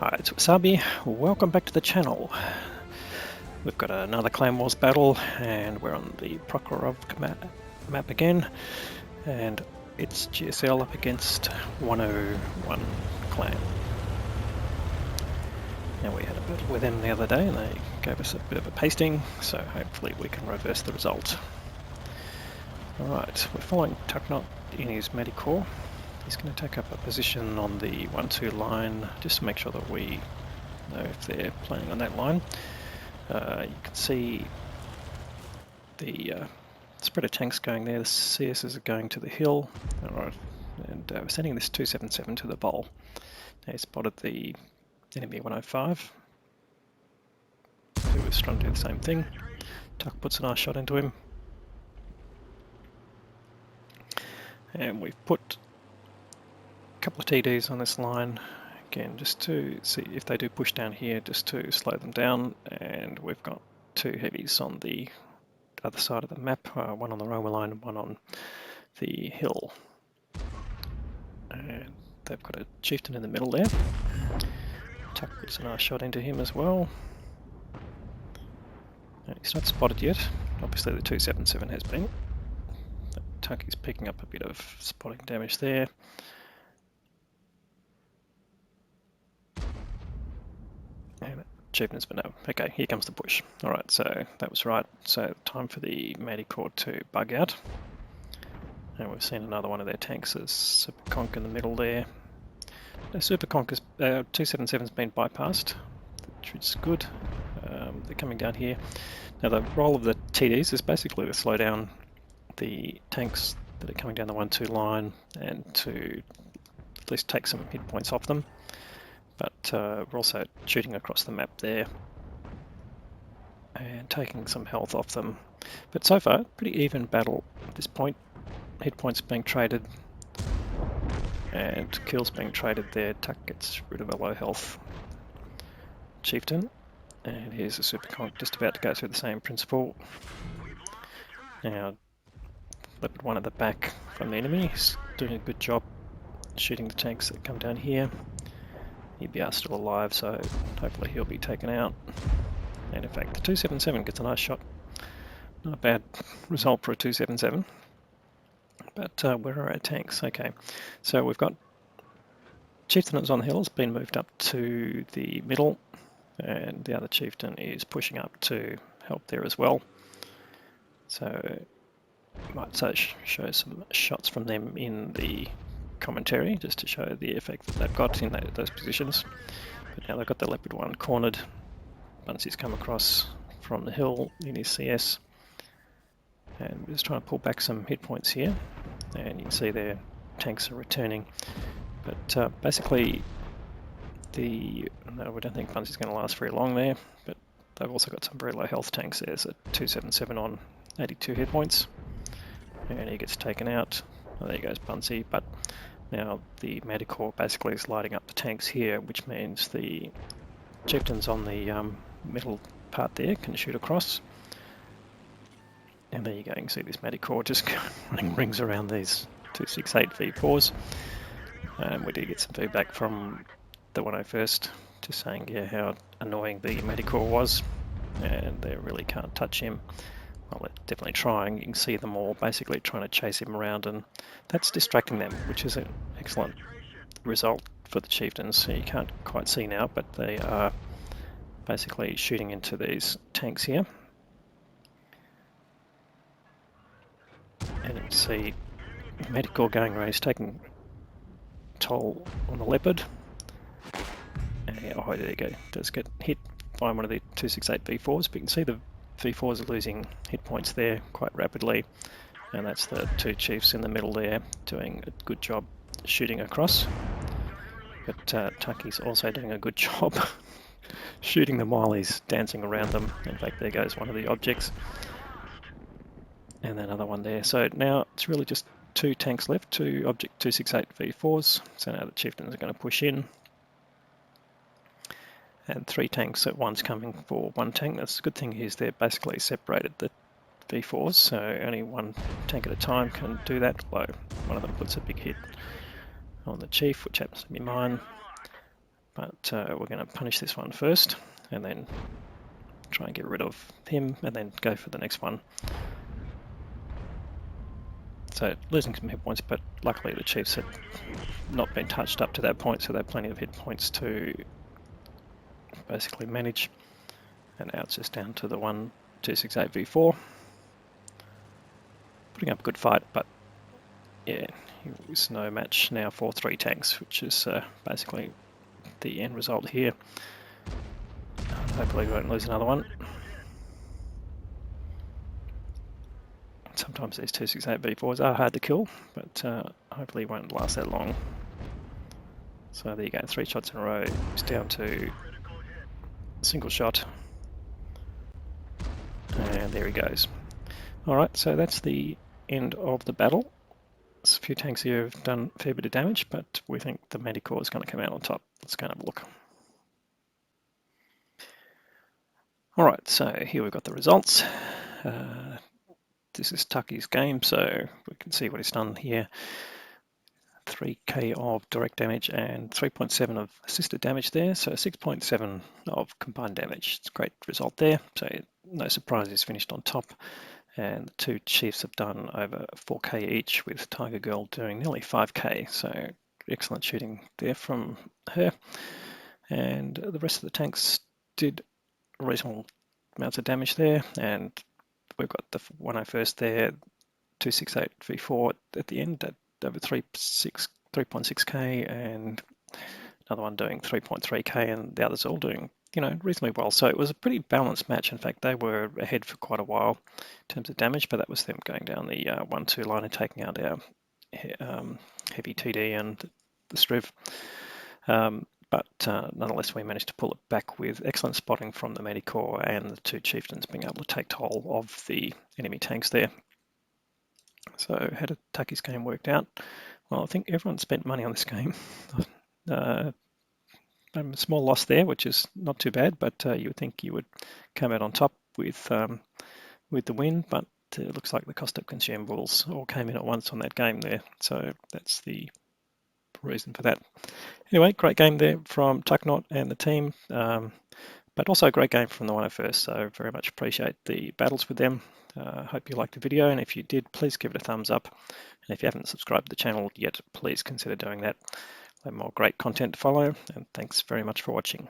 Hi, it's Wasabi. Welcome back to the channel. We've got another Clan Wars battle, and we're on the Prokhorov map again, and it's GSL up against 101 Clan. Now, we had a battle with them the other day, and they gave us a bit of a pasting, so hopefully we can reverse the result. Alright, we're following Tuknot in his Medicorps. He's going to take up a position on the 1-2 line, just to make sure that we know if they're playing on that line. You can see the spread of tanks going there. The CSs are going to the hill. Alright, and we're sending this 277 to the bowl. They spotted the enemy 105, who was trying to do the same thing. Tuck puts a nice shot into him. And we've put couple of TDs on this line again, just to see if they do push down here, just to slow them down. And we've got two heavies on the other side of the map, one on the railway line and one on the hill. And they've got a chieftain in the middle there. Tuck puts a nice shot into him as well. And he's not spotted yet. Obviously the 277 has been. Tuck is picking up a bit of spotting damage there. And Chieftain's been no. Okay, here comes the push. Alright, so that was right. So time for the Medicorps to bug out. And we've seen another one of their tanks as Super Conk in the middle there. Super Conk is 277's been bypassed, which is good. They're coming down here. Now the role of the TDs is basically to slow down the tanks that are coming down the 1-2 line and to at least take some hit points off them. But we're also shooting across the map there and taking some health off them. But so far, pretty even battle at this point. Hit points being traded and kills being traded there. Tuck gets rid of a low health chieftain. And here's a Super Conk just about to go through the same principle. Now, Leopard 1 at the back from the enemy. He's doing a good job shooting the tanks that come down here. EBR's still alive, so hopefully he'll be taken out. And in fact, the 277 gets a nice shot. Not a bad result for a 277. But where are our tanks? Okay, so we've got Chieftain that was on the hill has been moved up to the middle, and the other Chieftain is pushing up to help there as well. So I might show some shots from them in the commentary just to show the effect that they've got in those positions. But now they've got the Leopard 1 cornered. Bunsey's come across from the hill in his CS, and we're just trying to pull back some hit points here, and you can see their tanks are returning. But basically no, we don't think Bunsey's going to last very long there, but they've also got some very low health tanks. There's a 277 on 82 hit points, and he gets taken out. Oh, there goes Bunsey, but now the Medicorps basically is lighting up the tanks here, which means the chieftains on the middle part there can shoot across. And there you go, you can see this Medicorps just running rings around these 268 V4s. We did get some feedback from the 101st, just saying how annoying the Medicorps was, and they really can't touch him. Well, they're definitely trying. You can see them all basically trying to chase him around, and that's distracting them, which is an excellent result for the chieftains. So you can't quite see now, but they are basically shooting into these tanks here. And you can see Medicorps going around, he's taking toll on the Leopard. And, oh, there you go, does get hit by one of the 268 V4s, but you can see the V4s are losing hit points there quite rapidly, and that's the two chiefs in the middle there doing a good job shooting across. But Tucky's also doing a good job shooting them while he's dancing around them. In fact, there goes one of the objects, and another one there. So now it's really just two tanks left, two Object 268 V4s. So now the chieftains are going to push in. And three tanks at once coming for one tank. That's the good thing is they're basically separated the V4s, so only one tank at a time can do that. Although one of them puts a big hit on the chief, which happens to be mine. But we're going to punish this one first, and then try and get rid of him, and then go for the next one. So losing some hit points, but luckily the Chiefs had not been touched up to that point, so they had plenty of hit points to basically manage. And now it's just down to the 1268 v4. Putting up a good fight, but yeah, it was no match now for 3 tanks, which is basically the end result here. Hopefully we won't lose another one. Sometimes these 268 v4s are hard to kill, but hopefully it won't last that long. So there you go, 3 shots in a row. It's down to a single shot. And there he goes. Alright, so that's the end of the battle. There's a few tanks here have done a fair bit of damage, but we think the Manticore is going to come out on top. Let's go and have a look. Alright, so here we've got the results. This is Tucky's game, so we can see what he's done here. 3k of direct damage and 3.7 of assisted damage there, so 6.7 of combined damage. It's a great result there, so no surprise he's finished on top. And the 2 Chiefs have done over 4k each, with Tiger Girl doing nearly 5k, so excellent shooting there from her. And the rest of the tanks did reasonable amounts of damage there, and we've got the 101st there, 268 v4 at the end at over 3.6k, and another one doing 3.3k, and the others all doing, you know, reasonably well. So it was a pretty balanced match. In fact, they were ahead for quite a while in terms of damage, but that was them going down the 1-2 line and taking out our heavy TD and the Striv. But nonetheless, we managed to pull it back with excellent spotting from the Manticore and the 2 Chieftains being able to take toll of the enemy tanks there. So how did Tucky's game worked out? Well, I think everyone spent money on this game. A small loss there, which is not too bad, but you would think you would come out on top with the win, but it looks like the cost of consumables all came in at once on that game there. So that's the reason for that. Anyway, great game there from Tucknot and the team, but also a great game from the 101st, so very much appreciate the battles with them. Hope you liked the video, and if you did, please give it a thumbs up. And if you haven't subscribed to the channel yet, please consider doing that. More great content to follow, and thanks very much for watching.